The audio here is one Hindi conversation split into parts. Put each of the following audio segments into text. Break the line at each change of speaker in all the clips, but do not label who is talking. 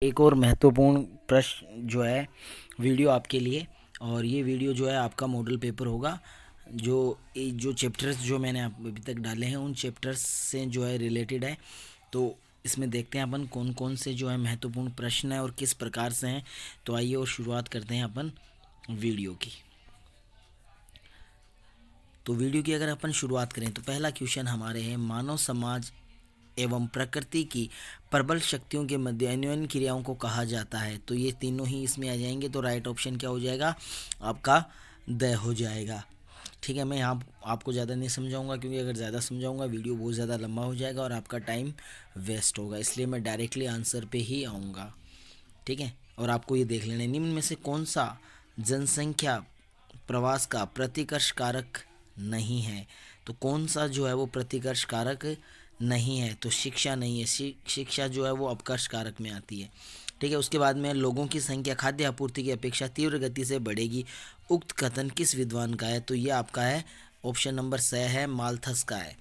एक और महत्वपूर्ण प्रश्न जो है वीडियो आपके लिए। और ये वीडियो जो है आपका मॉडल पेपर होगा। जो चैप्टर्स जो मैंने अभी तक डाले हैं उन चैप्टर्स से जो है रिलेटेड है। तो इसमें देखते हैं अपन कौन कौन से जो है महत्वपूर्ण प्रश्न है और किस प्रकार से हैं। तो आइए और शुरुआत करते हैं अपन वीडियो की। तो वीडियो की अगर अपन शुरुआत करें तो पहला क्वेश्चन हमारे हैं, मानव समाज एवं प्रकृति की प्रबल शक्तियों के मध्य अन्योन्य क्रियाओं को कहा जाता है। तो ये तीनों ही इसमें आ जाएंगे। तो राइट ऑप्शन क्या हो जाएगा आपका? द हो जाएगा। ठीक है, मैं यहाँ आपको ज़्यादा नहीं समझाऊंगा क्योंकि अगर ज़्यादा समझाऊंगा वीडियो बहुत ज़्यादा लंबा हो जाएगा और आपका टाइम वेस्ट होगा, इसलिए मैं डायरेक्टली आंसर पे ही आऊँगा। ठीक है, और आपको ये देख लेना है, निम्न में से कौन सा जनसंख्या प्रवास का प्रतिकर्ष कारक नहीं है। तो कौन सा जो है वो प्रतिकर्ष कारक नहीं है? तो शिक्षा नहीं है। शिक्षा जो है वो अपकर्ष कारक में आती है। ठीक है, उसके बाद में लोगों की संख्या खाद्य आपूर्ति की अपेक्षा तीव्र गति से बढ़ेगी, उक्त कथन किस विद्वान का है? तो ये आपका है ऑप्शन नंबर स है, माल्थस का है,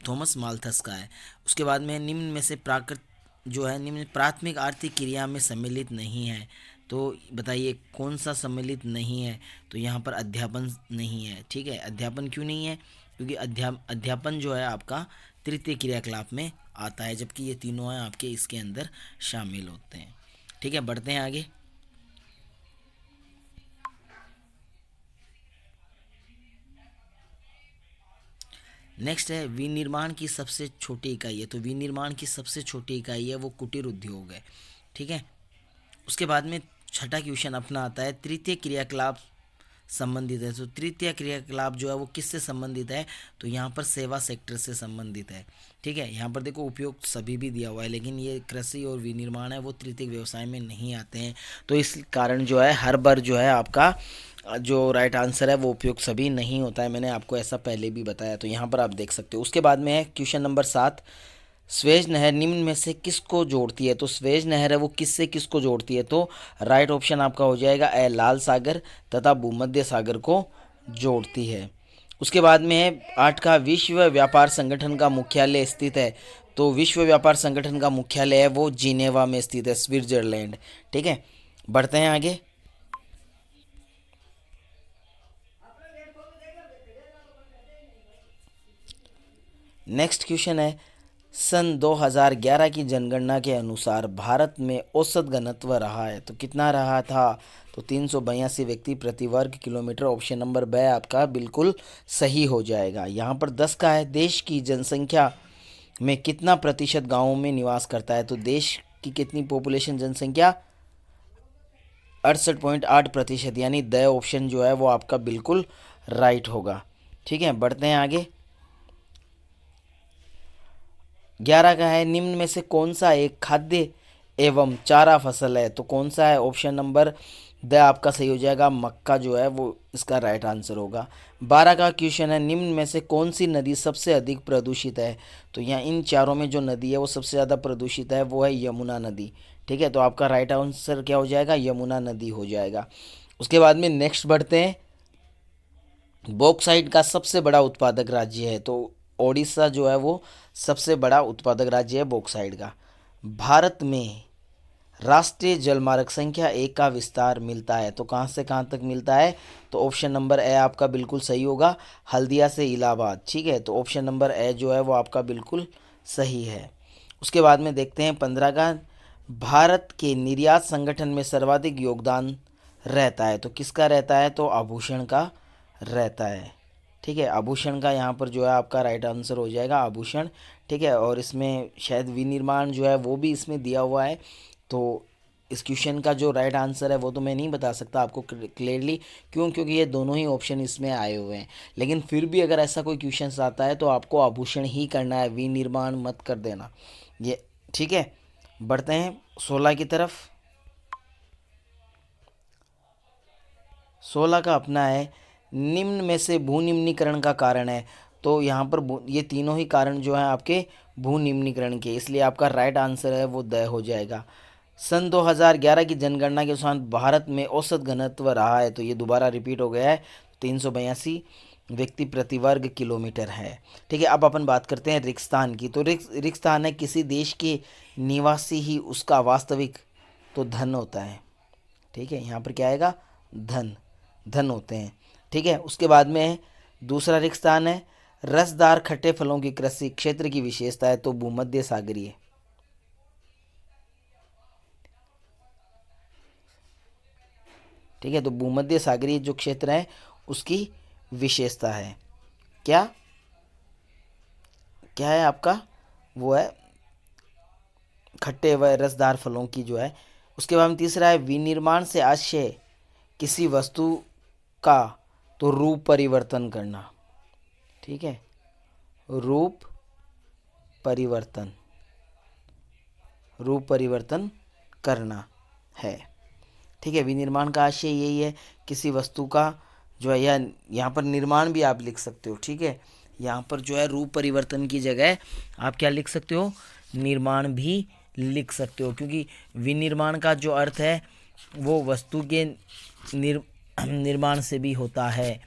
थॉमस माल्थस का है। उसके बाद में निम्न में से प्राकृत जो है निम्न प्राथमिक आर्थिक क्रिया में सम्मिलित नहीं है। तो बताइए कौन सा सम्मिलित नहीं है? तो यहाँ पर अध्यापन नहीं है। ठीक है, अध्यापन क्यों नहीं है? क्योंकि अध्यापन जो है आपका तृतीय क्रियाकलाप में आता है, जबकि ये तीनों हैं आपके इसके अंदर शामिल होते हैं। ठीक है, बढ़ते हैं आगे। नेक्स्ट है, विनिर्माण की सबसे छोटी इकाई है। तो विनिर्माण की सबसे छोटी इकाई है वो कुटीर उद्योग है। ठीक है, उसके बाद में छठा क्वेश्चन अपना आता है, तृतीय क्रियाकलाप संबंधित है। तो तृतीय क्रियाकलाप जो है वो किससे संबंधित है? तो यहाँ पर सेवा सेक्टर से संबंधित है। ठीक है, यहाँ पर देखो उपयोग सभी भी दिया हुआ है, लेकिन ये कृषि और विनिर्माण है वो तृतीय व्यवसाय में नहीं आते हैं। तो इस कारण जो है हर बार जो है आपका जो राइट आंसर है वो उपयोग सभी नहीं होता है। मैंने आपको ऐसा पहले भी बताया, तो यहाँ पर आप देख सकते हो। उसके बाद में है क्वेश्चन नंबर 7, स्वेज नहर निम्न में से किसको जोड़ती है? तो स्वेज नहर है वो किससे किसको जोड़ती है? तो राइट ऑप्शन आपका हो जाएगा ए, लाल सागर तथा भूमध्य सागर को जोड़ती है। उसके बाद में है 8 का, विश्व व्यापार संगठन का मुख्यालय स्थित है। तो विश्व व्यापार संगठन का मुख्यालय है वो जिनेवा में स्थित है, स्विट्जरलैंड। ठीक है, बढ़ते हैं आगे। नेक्स्ट क्वेश्चन है, सन 2011 की जनगणना के अनुसार भारत में औसत घनत्व रहा है। तो कितना रहा था? तो 382 व्यक्ति प्रति वर्ग किलोमीटर। ऑप्शन नंबर ब आपका बिल्कुल सही हो जाएगा। यहाँ पर 10 का है, देश की जनसंख्या में कितना प्रतिशत गांवों में निवास करता है? तो देश की कितनी पॉपुलेशन जनसंख्या? 68.8%, यानी द ऑप्शन जो है वो आपका बिल्कुल राइट होगा। ठीक है, बढ़ते हैं आगे। 11 का है, निम्न में से कौन सा एक खाद्य एवं चारा फसल है? तो कौन सा है? ऑप्शन नंबर द आपका सही हो जाएगा, मक्का जो है वो इसका राइट आंसर होगा। 12 का क्वेश्चन है, निम्न में से कौन सी नदी सबसे अधिक प्रदूषित है? तो यहाँ इन चारों में जो नदी है वो सबसे ज़्यादा प्रदूषित है वो है यमुना नदी। ठीक है, तो आपका राइट आंसर क्या हो जाएगा? यमुना नदी हो जाएगा। उसके बाद में नेक्स्ट बढ़ते हैं, बॉक्साइट का सबसे बड़ा उत्पादक राज्य है। तो ओडिशा जो है वो सबसे बड़ा उत्पादक राज्य है बॉक्साइट का। भारत में राष्ट्रीय जलमार्ग संख्या 1 का विस्तार मिलता है। तो कहाँ से कहाँ तक मिलता है? तो ऑप्शन नंबर ए आपका बिल्कुल सही होगा, हल्दिया से इलाहाबाद। ठीक है, तो ऑप्शन नंबर ए जो है वो आपका बिल्कुल सही है। उसके बाद में देखते हैं 15 का, भारत के निर्यात संगठन में सर्वाधिक योगदान रहता है। तो किसका रहता है? तो आभूषण का रहता है। ठीक है, आभूषण का यहाँ पर जो है आपका राइट आंसर हो जाएगा, आभूषण। ठीक है, और इसमें शायद विनिर्माण जो है वो भी इसमें दिया हुआ है। तो इस क्वेश्चन का जो राइट आंसर है वो तो मैं नहीं बता सकता आपको क्लियरली, क्यों? क्योंकि ये दोनों ही ऑप्शन इसमें आए हुए हैं। लेकिन फिर भी अगर ऐसा कोई क्वेश्चन आता है तो आपको आभूषण ही करना है, विनिर्माण मत कर देना ये। ठीक है, बढ़ते हैं 16 की तरफ। 16 का अपना है, निम्न में से भूनिम्नीकरण का कारण है। तो यहाँ पर ये तीनों ही कारण जो हैं आपके भूनिम्नीकरण के, इसलिए आपका राइट आंसर है वो द हो जाएगा। सन 2011 की जनगणना के अनुसार भारत में औसत घनत्व रहा है। तो ये दोबारा रिपीट हो गया है, 382। व्यक्ति प्रति वर्ग किलोमीटर है। ठीक है, अब अपन बात करते हैं रिक्स्थान की। तो रिक्स्थान है किसी देश के निवासी ही उसका वास्तविक तो धन होता है। ठीक है, यहाँ पर क्या आएगा, धन, धन होते हैं। ठीक है, उसके बाद में है दूसरा रिक्स्थान है रसदार खट्टे फलों की कृषि क्षेत्र की विशेषता है तो भूमध्य सागरीय। ठीक है, तो भूमध्य सागरीय जो क्षेत्र है उसकी विशेषता है क्या, क्या है आपका, वो है खट्टे व रसदार फलों की जो है। उसके बाद में तीसरा है विनिर्माण से आशय किसी वस्तु का तो रूप परिवर्तन करना। ठीक है, रूप परिवर्तन, रूप परिवर्तन करना है। ठीक है, विनिर्माण का आशय यही है किसी वस्तु का जो है, या यहाँ पर निर्माण भी आप लिख सकते हो। ठीक है, यहाँ पर जो है रूप परिवर्तन की जगह आप क्या लिख सकते हो, निर्माण भी लिख सकते हो, क्योंकि विनिर्माण का जो अर्थ है वो वस्तु के निर्माण से भी होता है।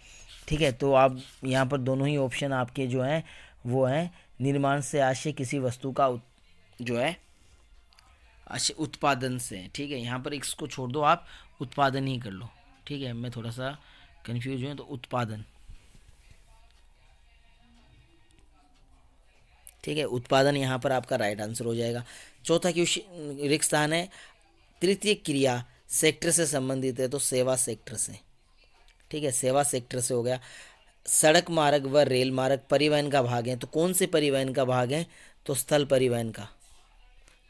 ठीक है, तो आप यहाँ पर दोनों ही ऑप्शन आपके जो हैं वो हैं निर्माण से आशय किसी वस्तु का जो है आशय उत्पादन से। ठीक है, यहाँ पर इसको छोड़ दो, आप उत्पादन ही कर लो। ठीक है, मैं थोड़ा सा कंफ्यूज हूँ, तो उत्पादन। ठीक है, उत्पादन यहाँ पर आपका राइट आंसर हो जाएगा। चौथा क्वेश्चन रिक्स्थान है तृतीय क्रिया सेक्टर से संबंधित है तो सेवा सेक्टर से। ठीक है, सेवा सेक्टर से हो गया। सड़क मार्ग व रेल मार्ग परिवहन का भाग है तो कौन से परिवहन का भाग है, तो स्थल परिवहन का।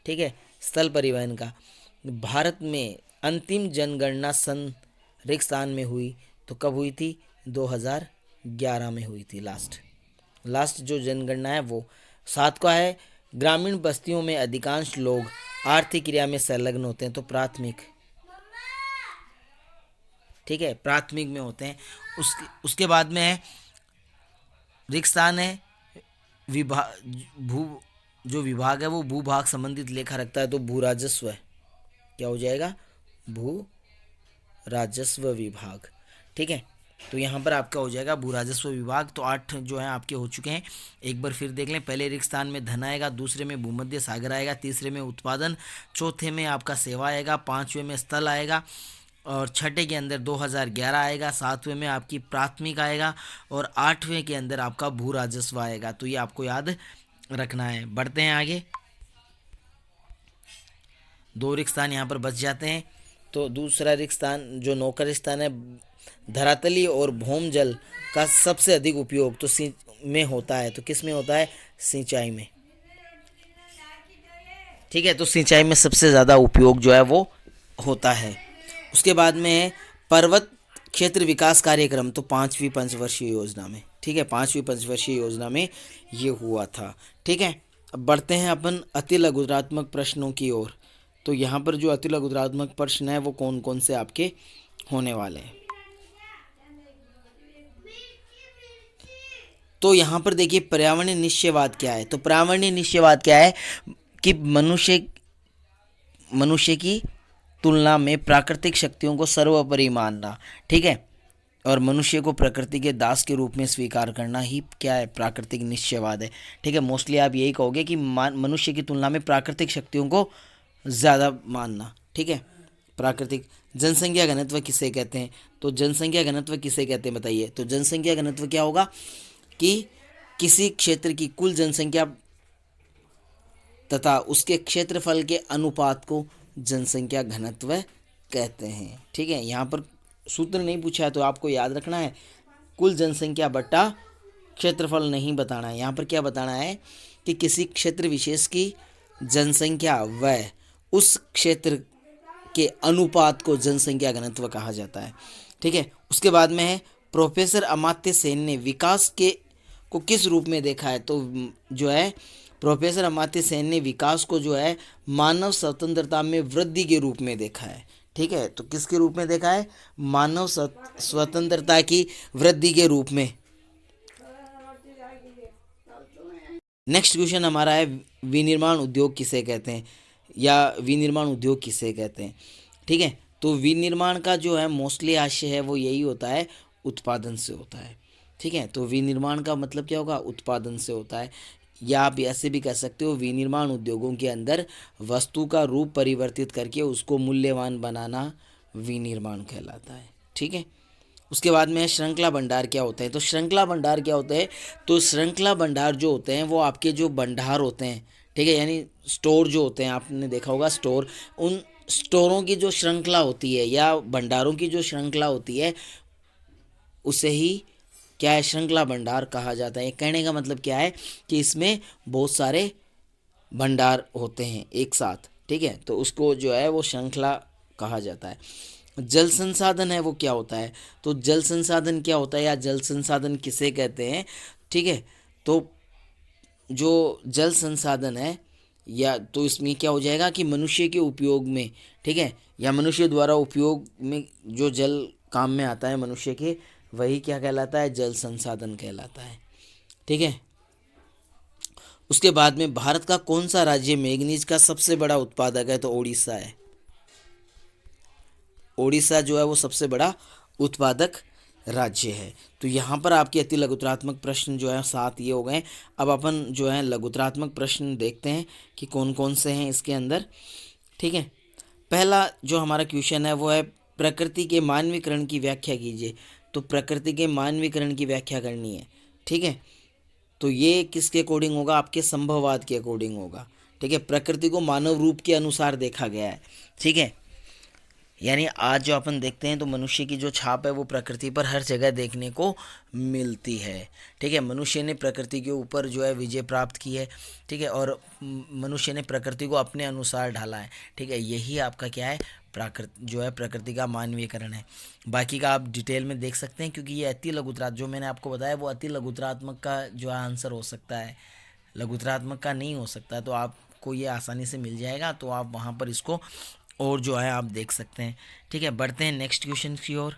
ठीक है, स्थल परिवहन का। भारत में अंतिम जनगणना सन रिक्स्थान में हुई तो कब हुई थी, 2011 में हुई थी लास्ट जो जनगणना है वो। सात का है ग्रामीण बस्तियों में अधिकांश लोग आर्थिक क्रिया में संलग्न होते हैं तो प्राथमिक। ठीक है, प्राथमिक में होते हैं। उसके बाद में है रिक्स्थान है भू जो विभाग है वो भूभाग संबंधित लेखा रखता है तो भू राजस्व है। क्या हो जाएगा, भू राजस्व विभाग। ठीक है, तो यहाँ पर आपका हो जाएगा भू राजस्व विभाग। तो 8 जो है आपके हो चुके हैं। एक बार फिर देख लें, पहले रिक्स्थान में धन आएगा, दूसरे में भूमध्य सागर आएगा, तीसरे में उत्पादन, चौथे में आपका सेवा आएगा, पांचवें में स्थल आएगा, और छठे के अंदर 2011 आएगा, सातवें में आपकी प्राथमिक आएगा, और आठवें के अंदर आपका भू राजस्व आएगा। तो ये आपको याद रखना है। बढ़ते हैं आगे, 2 रिक्स्थान यहाँ पर बच जाते हैं। तो दूसरा रिक्स्थान जो नौकर स्थान है धरातली और भौम जल का सबसे अधिक उपयोग तो में होता है तो किस में होता है, सिंचाई में। ठीक है, तो सिंचाई में सबसे ज़्यादा उपयोग जो है वो होता है। उसके बाद में है पर्वत क्षेत्र विकास कार्यक्रम तो 5वीं पंचवर्षीय योजना में। ठीक है, 5वीं पंचवर्षीय योजना में ये हुआ था। ठीक है, अब बढ़ते हैं अपन अति लघुत्तरात्मक प्रश्नों की ओर। तो यहाँ पर जो अति लघुत्तरात्मक प्रश्न है वो कौन कौन से आपके होने वाले हैं। तो यहाँ पर देखिए पर्यावरणीय निश्चयवाद क्या है। तो पर्यावरणीय निश्चयवाद क्या है कि मनुष्य की तुलना में प्राकृतिक शक्तियों को सर्वोपरि मानना। ठीक है, और मनुष्य को प्रकृति के दास के रूप में स्वीकार करना ही क्या है, प्राकृतिक निश्चयवाद है। ठीक है, मोस्टली आप यही कहोगे कि मनुष्य की तुलना में प्राकृतिक शक्तियों को ज़्यादा मानना। ठीक है, प्राकृतिक। जनसंख्या घनत्व किसे कहते हैं, तो जनसंख्या घनत्व किसे कहते हैं बताइए। तो जनसंख्या घनत्व क्या होगा कि किसी क्षेत्र की कुल जनसंख्या तथा उसके क्षेत्रफल के अनुपात को जनसंख्या घनत्व कहते हैं। ठीक है, यहाँ पर सूत्र नहीं पूछा है तो आपको याद रखना है कुल जनसंख्या बट्टा क्षेत्रफल नहीं बताना है। यहाँ पर क्या बताना है कि किसी क्षेत्र विशेष की जनसंख्या व उस क्षेत्र के अनुपात को जनसंख्या घनत्व कहा जाता है। ठीक है, उसके बाद में है प्रोफेसर अमात्य सेन ने विकास को किस रूप में देखा है। तो जो है प्रोफेसर अमात्य सेन ने विकास को जो है मानव स्वतंत्रता में वृद्धि के रूप में देखा है। ठीक है, तो किसके रूप में देखा है, मानव स्वतंत्रता की वृद्धि के रूप में। नेक्स्ट क्वेश्चन हमारा है विनिर्माण उद्योग किसे कहते हैं, या विनिर्माण उद्योग किसे कहते हैं। ठीक है, तो विनिर्माण का जो है मोस्टली आशय है वो यही होता है, उत्पादन से होता है। ठीक है। तो विनिर्माण का मतलब क्या होगा, उत्पादन से होता है, या आप ऐसे भी कह सकते हो विनिर्माण उद्योगों के अंदर वस्तु का रूप परिवर्तित करके उसको मूल्यवान बनाना विनिर्माण कहलाता है। ठीक है। उसके बाद में श्रृंखला भंडार क्या होता है। तो श्रृंखला भंडार क्या होता है, तो श्रृंखला भंडार जो होते हैं वो आपके जो भंडार होते हैं, ठीक है, यानी स्टोर जो होते हैं, आपने देखा होगा स्टोर, उन स्टोरों की जो श्रृंखला होती है या भंडारों की जो श्रृंखला होती है उसे ही क्या है, श्रृंखला भंडार कहा जाता है। कहने का मतलब क्या है कि इसमें बहुत सारे भंडार होते हैं एक साथ, ठीक है, तो उसको जो है वो श्रृंखला कहा जाता है। जल संसाधन है वो क्या होता है, तो जल संसाधन क्या होता है या जल संसाधन किसे कहते हैं, ठीक है, तो जो जल संसाधन है या तो इसमें क्या हो जाएगा कि मनुष्य के उपयोग में, ठीक है, या मनुष्य द्वारा उपयोग में जो जल काम में आता है मनुष्य के, वही क्या कहलाता है, जल संसाधन कहलाता है। ठीक है। उसके बाद में भारत का कौन सा राज्य मैंगनीज का सबसे बड़ा उत्पादक है, तो उड़ीसा है। उड़ीसा जो है वो सबसे बड़ा उत्पादक राज्य है। तो यहाँ पर आपके अति लघुतरात्मक प्रश्न जो है 7 ये हो गए। अब अपन जो है लघुतरात्मक प्रश्न देखते हैं कि कौन कौन से हैं इसके अंदर। ठीक है। पहला जो हमारा क्वेश्चन है वो है प्रकृति के मानवीकरण की व्याख्या कीजिए। तो प्रकृति के मानवीकरण की व्याख्या करनी है। ठीक है। तो ये किसके अकॉर्डिंग होगा, आपके संभववाद के अकॉर्डिंग होगा। ठीक है। प्रकृति को मानव रूप के अनुसार देखा गया है। ठीक है। यानी आज जो अपन देखते हैं तो मनुष्य की जो छाप है वो प्रकृति पर हर जगह देखने को मिलती है। ठीक है। मनुष्य ने प्रकृति के ऊपर जो है विजय प्राप्त की है। ठीक है। और मनुष्य ने प्रकृति को अपने अनुसार ढाला है। ठीक है। यही आपका क्या है, प्राकृत जो है प्रकृति का मानवीयकरण है। बाकी का आप डिटेल में देख सकते हैं, क्योंकि ये अति लघुतरात्मक जो मैंने आपको बताया वो अति लघुतरात्मक का जो आंसर हो सकता है, लघुतरात्मक का नहीं हो सकता। तो आपको ये आसानी से मिल जाएगा, तो आप वहाँ पर इसको और जो है आप देख सकते हैं। ठीक है। बढ़ते हैं नेक्स्ट क्वेश्चन की ओर।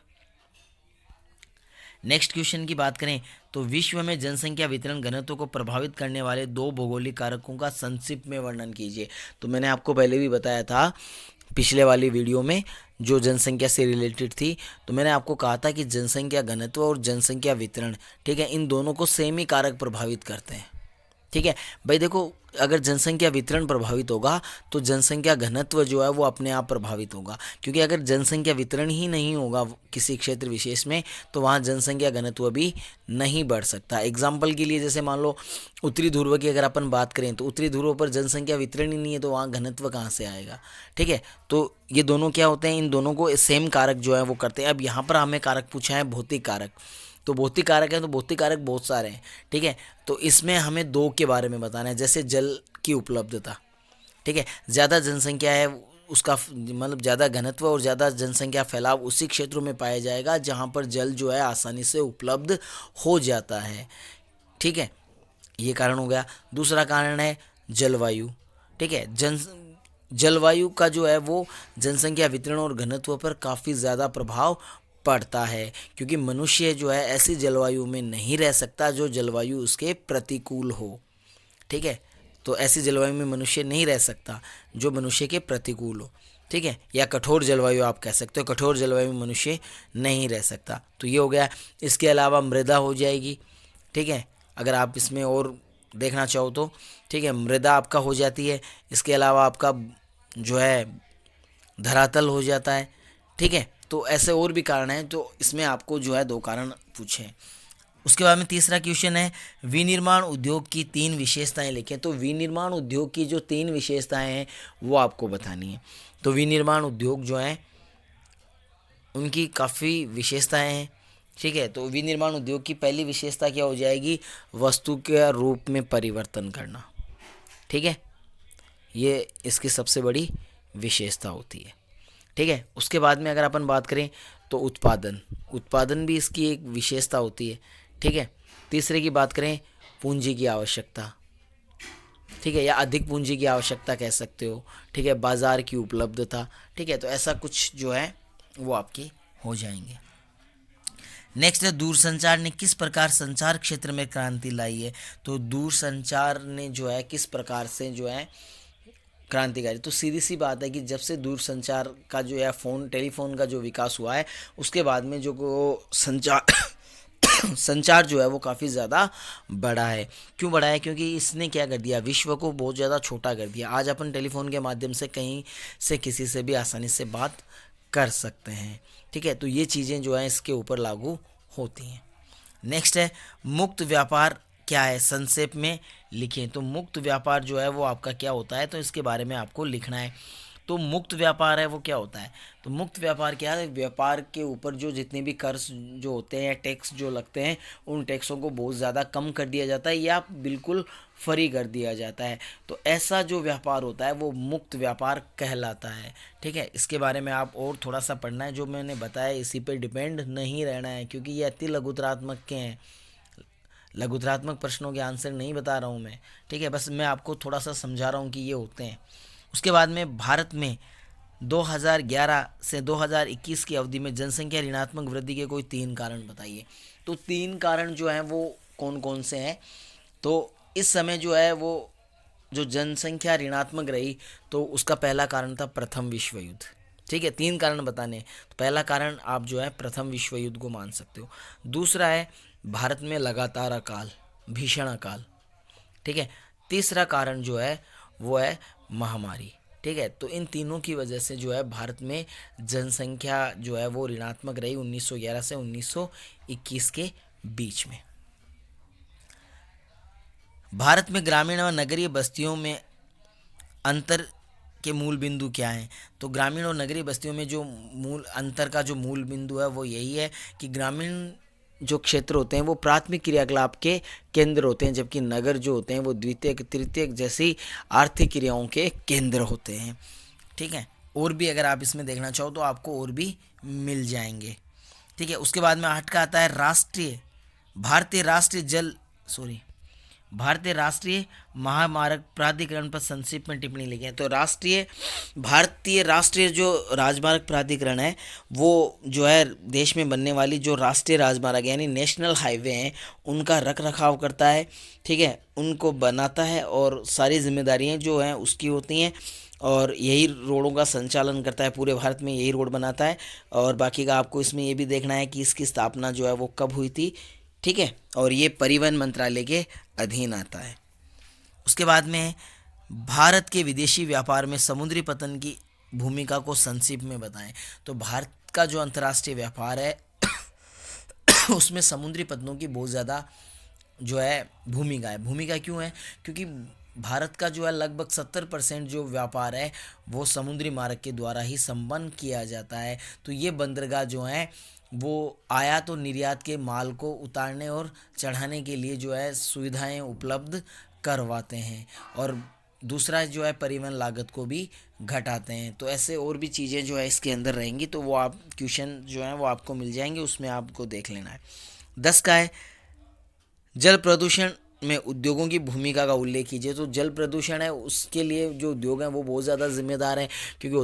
नेक्स्ट क्वेश्चन की बात करें तो विश्व में जनसंख्या वितरण घनत्व को प्रभावित करने वाले 2 भौगोलिक कारकों का संक्षिप्त में वर्णन कीजिए। तो मैंने आपको पहले भी बताया था पिछले वाली वीडियो में जो जनसंख्या से रिलेटेड थी, तो मैंने आपको कहा था कि जनसंख्या घनत्व और जनसंख्या वितरण, ठीक है, इन दोनों को सेम ही कारक प्रभावित करते हैं। ठीक है भाई, देखो अगर जनसंख्या वितरण प्रभावित होगा तो जनसंख्या घनत्व जो है वो अपने आप प्रभावित होगा, क्योंकि अगर जनसंख्या वितरण ही नहीं होगा किसी क्षेत्र विशेष में तो वहाँ जनसंख्या घनत्व भी नहीं बढ़ सकता। एग्जाम्पल के लिए जैसे मान लो उत्तरी ध्रुव की अगर अपन बात करें तो उत्तरी ध्रुव पर जनसंख्या वितरण ही नहीं है तो वहाँ घनत्व कहाँ से आएगा। ठीक है। तो ये दोनों क्या होते हैं, इन दोनों को सेम कारक जो है वो करते हैं। अब यहाँ पर हमें कारक पूछा है भौतिक कारक, तो भौतिक कारक है तो भौतिक कारक बहुत सारे हैं। ठीक है। तो इसमें हमें 2 के बारे में बताना है, जैसे जल की उपलब्धता। ठीक है। ज़्यादा जनसंख्या है उसका मतलब ज़्यादा घनत्व और ज़्यादा जनसंख्या फैलाव उसी क्षेत्रों में पाया जाएगा जहाँ पर जल जो है आसानी से उपलब्ध हो जाता है। ठीक है, ये कारण हो गया। दूसरा कारण है जलवायु। ठीक है। जलवायु का जो है वो जनसंख्या वितरण और घनत्व पर काफ़ी ज़्यादा प्रभाव पड़ता है, क्योंकि मनुष्य जो है ऐसी जलवायु में नहीं रह सकता जो जलवायु उसके प्रतिकूल हो। ठीक है। तो ऐसी जलवायु में मनुष्य नहीं रह सकता जो मनुष्य के प्रतिकूल हो। ठीक है। या कठोर जलवायु आप कह सकते हो, कठोर जलवायु में मनुष्य नहीं रह सकता। तो ये हो गया। इसके अलावा मृदा हो जाएगी। ठीक है, अगर आप इसमें और देखना चाहो तो। ठीक है, मृदा आपका हो जाती है। इसके अलावा आपका जो है धरातल हो जाता है। ठीक है। तो ऐसे और भी कारण हैं, तो इसमें आपको जो है 2 कारण पूछे। उसके बाद में तीसरा क्वेश्चन है विनिर्माण उद्योग की 3 विशेषताएं लिखें। तो विनिर्माण उद्योग की जो 3 विशेषताएं हैं वो आपको बतानी है। तो विनिर्माण उद्योग जो हैं उनकी काफ़ी विशेषताएं हैं। ठीक है। तो विनिर्माण उद्योग की पहली विशेषता क्या हो जाएगी, वस्तु के रूप में परिवर्तन करना। ठीक है, ये इसकी सबसे बड़ी विशेषता होती है। ठीक है। उसके बाद में अगर अपन बात करें तो उत्पादन भी इसकी एक विशेषता होती है। ठीक है। तीसरे की बात करें पूंजी की आवश्यकता। ठीक है, या अधिक पूंजी की आवश्यकता कह सकते हो। ठीक है, बाजार की उपलब्धता। ठीक है, तो ऐसा कुछ जो है वो आपकी हो जाएंगे। नेक्स्ट है दूरसंचार ने किस प्रकार संचार क्षेत्र में क्रांति लाई है। तो दूरसंचार ने जो है किस प्रकार से जो है क्रांतिकारी, तो सीधी सी बात है कि जब से दूरसंचार का जो है टेलीफोन का जो विकास हुआ है उसके बाद में जो संचार संचार जो है वो काफ़ी ज़्यादा बढ़ा है। क्यों बढ़ा है? क्योंकि इसने क्या कर दिया, विश्व को बहुत ज़्यादा छोटा कर दिया। आज अपन टेलीफोन के माध्यम से कहीं से किसी से भी आसानी से बात कर सकते हैं। ठीक है, तो ये चीज़ें जो है इसके ऊपर लागू होती हैं। नेक्स्ट है मुक्त व्यापार क्या है, संक्षेप में लिखें। तो मुक्त व्यापार जो है वो आपका क्या होता है, तो इसके बारे में आपको लिखना है। तो मुक्त व्यापार है वो क्या होता है, तो मुक्त व्यापार क्या है, व्यापार के ऊपर जो जितने भी कर जो होते हैं या टैक्स जो लगते हैं, उन टैक्सों को बहुत ज़्यादा कम कर दिया जाता है या बिल्कुल फ्री कर दिया जाता है। तो ऐसा जो व्यापार होता है वो मुक्त व्यापार कहलाता है। ठीक है, इसके बारे में आप और थोड़ा सा पढ़ना है, जो मैंने बताया इसी पे डिपेंड नहीं रहना है, क्योंकि ये अति लघुतरात्मक के हैं, लघुतरात्मक प्रश्नों के आंसर नहीं बता रहा हूँ मैं। ठीक है, बस मैं आपको थोड़ा सा समझा रहा हूँ कि ये होते हैं। उसके बाद में भारत में 2011 से 2021 की अवधि में जनसंख्या ऋणात्मक वृद्धि के कोई 3 कारण बताइए। तो 3 कारण जो हैं वो कौन कौन से हैं, तो इस समय जो है वो जो जनसंख्या ऋणात्मक रही, तो उसका पहला कारण था प्रथम विश्व युद्ध। ठीक है, 3 कारण बताने, तो पहला कारण आप जो है प्रथम विश्व युद्ध को मान सकते हो। दूसरा है भारत में लगातार अकाल, भीषण अकाल। ठीक है, तीसरा कारण जो है वो है महामारी। ठीक है, तो इन तीनों की वजह से जो है भारत में जनसंख्या जो है वो ऋणात्मक रही 1911 से 1921 के बीच में। भारत में ग्रामीण और नगरीय बस्तियों में अंतर के मूल बिंदु क्या हैं, तो ग्रामीण और नगरीय बस्तियों में जो मूल अंतर का जो मूल बिंदु है वो यही है कि ग्रामीण जो क्षेत्र होते हैं वो प्राथमिक क्रियाकलाप के केंद्र होते हैं, जबकि नगर जो होते हैं वो द्वितीयक तृतीयक जैसी आर्थिक क्रियाओं के केंद्र होते हैं। ठीक है, और भी अगर आप इसमें देखना चाहो तो आपको और भी मिल जाएंगे। ठीक है, उसके बाद में 8 का आता है भारतीय राष्ट्रीय महामार्ग प्राधिकरण पर संक्षिप्त में टिप्पणी लिखें। तो भारतीय राष्ट्रीय जो राजमार्ग प्राधिकरण है वो जो है देश में बनने वाली जो राष्ट्रीय राजमार्ग यानी नेशनल हाईवे हैं उनका रख रखाव करता है। ठीक है, उनको बनाता है और सारी जिम्मेदारियां जो हैं उसकी होती हैं, और यही रोडों का संचालन करता है, पूरे भारत में यही रोड बनाता है। और बाकी का आपको इसमें ये भी देखना है कि इसकी स्थापना जो है वो कब हुई थी। ठीक है, और ये परिवहन मंत्रालय के अधीन आता है। उसके बाद में भारत के विदेशी व्यापार में समुद्री पतन की भूमिका को संक्षिप्त में बताएं। तो भारत का जो अंतर्राष्ट्रीय व्यापार है उसमें समुद्री पतनों की बहुत ज़्यादा जो है भूमिका क्यों है, क्योंकि भारत का जो है लगभग 70% जो व्यापार है वो समुद्री मार्ग के द्वारा ही संपन्न किया जाता है। तो ये बंदरगाह जो हैं वो आयात और निर्यात के माल को उतारने और चढ़ाने के लिए जो है सुविधाएं उपलब्ध करवाते हैं, और दूसरा जो है परिवहन लागत को भी घटाते हैं। तो ऐसे और भी चीज़ें जो है इसके अंदर रहेंगी, तो वो आप क्वेश्चन जो है वो आपको मिल जाएंगे, उसमें आपको देख लेना है। 10 का है जल प्रदूषण में उद्योगों की भूमिका का उल्लेख कीजिए। तो जल प्रदूषण है उसके लिए जो उद्योग हैं वो बहुत ज़्यादा जिम्मेदार हैं, क्योंकि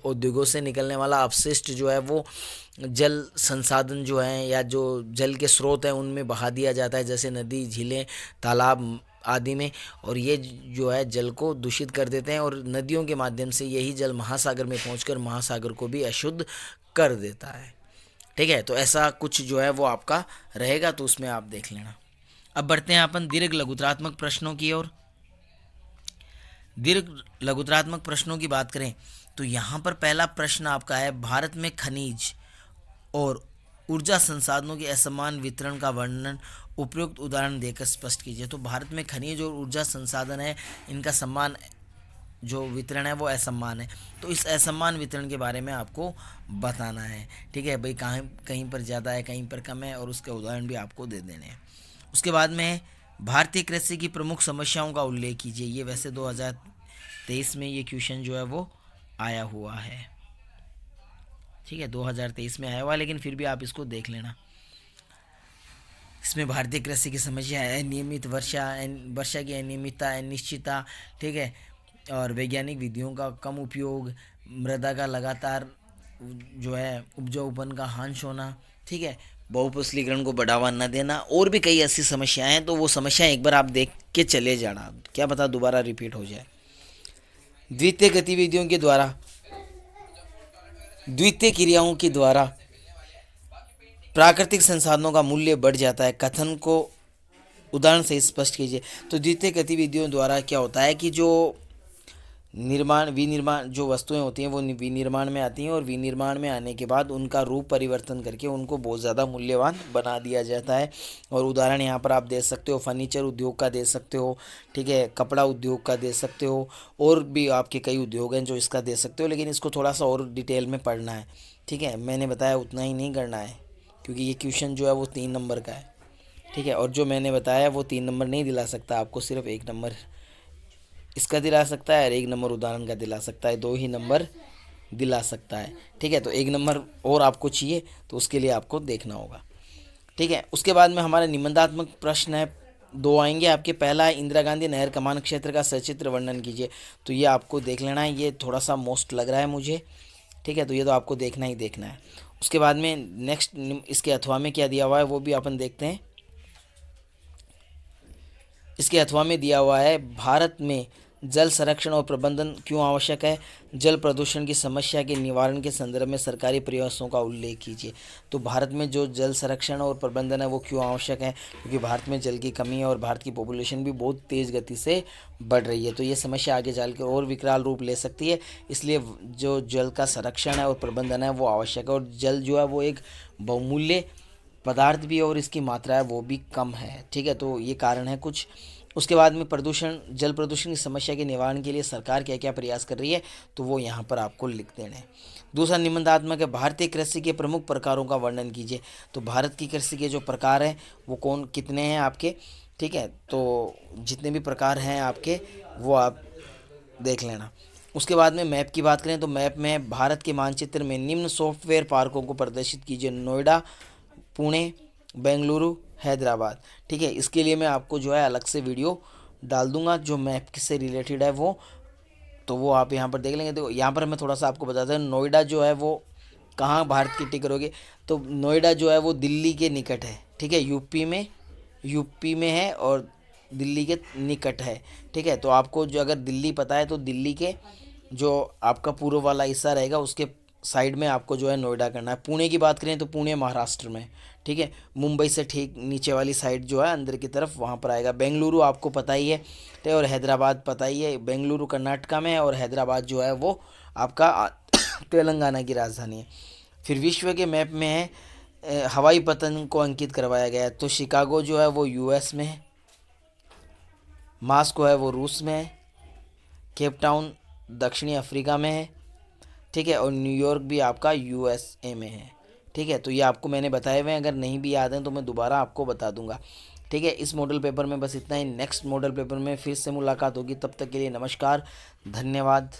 उद्योगों से निकलने वाला अपशिष्ट जो है वो जल संसाधन जो हैं या जो जल के स्रोत हैं उनमें बहा दिया जाता है, जैसे नदी, झीलें, तालाब आदि में, और ये जो है जल को दूषित कर देते हैं, और नदियों के माध्यम से यही जल महासागर में पहुंचकर महासागर को भी अशुद्ध कर देता है। ठीक है, तो ऐसा कुछ जो है वो आपका रहेगा, तो उसमें आप देख लेना। अब बढ़ते हैं अपन दीर्घ लघुतरात्मक प्रश्नों की ओर। दीर्घ लघुतरात्मक प्रश्नों की बात करें तो यहाँ पर पहला प्रश्न आपका है, भारत में खनिज और ऊर्जा संसाधनों के असमान वितरण का वर्णन उपयुक्त उदाहरण देकर स्पष्ट कीजिए। तो भारत में खनिज और ऊर्जा संसाधन है, इनका समान जो वितरण है वो असमान है, तो इस असमान वितरण के बारे में आपको बताना है। ठीक है भाई, कहीं पर ज़्यादा है, कहीं पर कम है, और उसके उदाहरण भी आपको दे देने हैं। उसके बाद में भारतीय कृषि की प्रमुख समस्याओं का उल्लेख कीजिए। ये वैसे 2023 में ये क्वेश्चन जो है वो आया हुआ है। ठीक है, 2023 में आया हुआ है, लेकिन फिर भी आप इसको देख लेना। इसमें भारतीय कृषि की समस्या है नियमित वर्षा की अनियमितता, अनिश्चितता। ठीक है, और वैज्ञानिक विधियों का कम उपयोग, मृदा का लगातार जो है उपजाऊपन का ह्रास होना। ठीक है, बहुफसलीकरण को बढ़ावा न देना, और भी कई ऐसी समस्याएं हैं। तो वो समस्याएं एक बार आप देख के चले जाना, क्या पता दोबारा रिपीट हो जाए। द्वितीय गतिविधियों के द्वारा, द्वितीय क्रियाओं के द्वारा प्राकृतिक संसाधनों का मूल्य बढ़ जाता है। कथन को उदाहरण से स्पष्ट कीजिए। तो द्वितीय गतिविधियों द्वारा क्या होता है कि जो विनिर्माण जो वस्तुएं होती हैं वो विनिर्माण में आती हैं, और विनिर्माण में आने के बाद उनका रूप परिवर्तन करके उनको बहुत ज़्यादा मूल्यवान बना दिया जाता है। और उदाहरण यहाँ पर आप दे सकते हो, फर्नीचर उद्योग का दे सकते हो, ठीक है, कपड़ा उद्योग का दे सकते हो, और भी आपके कई उद्योग हैं जो इसका दे सकते हो, लेकिन इसको थोड़ा सा और डिटेल में पढ़ना है। ठीक है, मैंने बताया उतना ही नहीं करना है, क्योंकि ये क्वेश्चन जो है वो 3 नंबर का है। ठीक है, और जो मैंने बताया वो 3 नंबर नहीं दिला सकता आपको, सिर्फ 1 नंबर इसका दिला सकता है और 1 नंबर उदाहरण का दिला सकता है, 2 ही नंबर दिला सकता है। ठीक है, तो 1 नंबर और आपको चाहिए तो उसके लिए आपको देखना होगा। ठीक है, उसके बाद में हमारा निबंधात्मक प्रश्न है, 2 आएंगे आपके। पहला है इंदिरा गांधी नहर कमान क्षेत्र का सचित्र वर्णन कीजिए। तो ये आपको देख लेना है, ये थोड़ा सा मोस्ट लग रहा है मुझे। ठीक है, तो ये तो आपको देखना ही देखना है। उसके बाद में नेक्स्ट इसके अथवा में क्या दिया हुआ है वो भी अपन देखते हैं। इसके अथवा में दिया हुआ है, भारत में जल संरक्षण और प्रबंधन क्यों आवश्यक है। जल प्रदूषण की समस्या के निवारण के संदर्भ में सरकारी प्रयासों का उल्लेख कीजिए। तो भारत में जो जल संरक्षण और प्रबंधन है वो क्यों आवश्यक है, क्योंकि भारत में जल की कमी है और भारत की पॉपुलेशन भी बहुत तेज़ गति से बढ़ रही है। तो ये समस्या आगे चल के और विकराल रूप ले सकती है, इसलिए जो जल का संरक्षण है और प्रबंधन है वो आवश्यक है। और जल जो है वो एक बहुमूल्य पदार्थ भी है और इसकी मात्रा है वो भी कम है। ठीक है, तो ये कारण है कुछ। उसके बाद में जल प्रदूषण की समस्या के निवारण के लिए सरकार क्या क्या प्रयास कर रही है, तो वो यहाँ पर आपको लिख देना है। दूसरा निबंधात्मक है, भारतीय कृषि के प्रमुख प्रकारों का वर्णन कीजिए। तो भारत की कृषि के जो प्रकार हैं वो कितने हैं आपके। ठीक है, तो जितने भी प्रकार हैं आपके वो आप देख लेना। उसके बाद में मैप की बात करें तो मैप में भारत के मानचित्र में निम्न सॉफ्टवेयर पार्कों को प्रदर्शित कीजिए। नोएडा, पुणे, बेंगलुरु, हैदराबाद। ठीक है, इसके लिए मैं आपको जो है अलग से वीडियो डाल दूंगा जो मैप से रिलेटेड है वो, तो वो आप यहाँ पर देख लेंगे। तो यहाँ पर मैं थोड़ा सा आपको बताता हूँ, नोएडा जो है वो कहाँ भारत की टिक करोगे, तो नोएडा जो है वो दिल्ली के निकट है। ठीक है, यूपी में है और दिल्ली के निकट है। ठीक है, तो आपको जो अगर दिल्ली पता है तो दिल्ली के जो आपका पूर्व वाला हिस्सा रहेगा उसके साइड में आपको जो है नोएडा करना है। पुणे की बात करें तो पुणे महाराष्ट्र में। ठीक है, मुंबई से ठीक नीचे वाली साइड जो है अंदर की तरफ वहाँ पर आएगा। बेंगलुरु आपको पता ही है, ठीक है, और हैदराबाद पता ही है। बेंगलुरु कर्नाटका में है और हैदराबाद जो है वो आपका तेलंगाना की राजधानी है। फिर विश्व के मैप में है, हवाई पतन को अंकित करवाया गया है। तो शिकागो जो है वो यूएस में है, मास्को है वो रूस में है, केप टाउन दक्षिणी अफ्रीका में है। ठीक है, और न्यूयॉर्क भी आपका यूएसए में है। ठीक है, तो ये आपको मैंने बताए हुए हैं, अगर नहीं भी याद हैं तो मैं दोबारा आपको बता दूंगा। ठीक है, इस मॉडल पेपर में बस इतना ही। नेक्स्ट मॉडल पेपर में फिर से मुलाकात होगी, तब तक के लिए नमस्कार, धन्यवाद।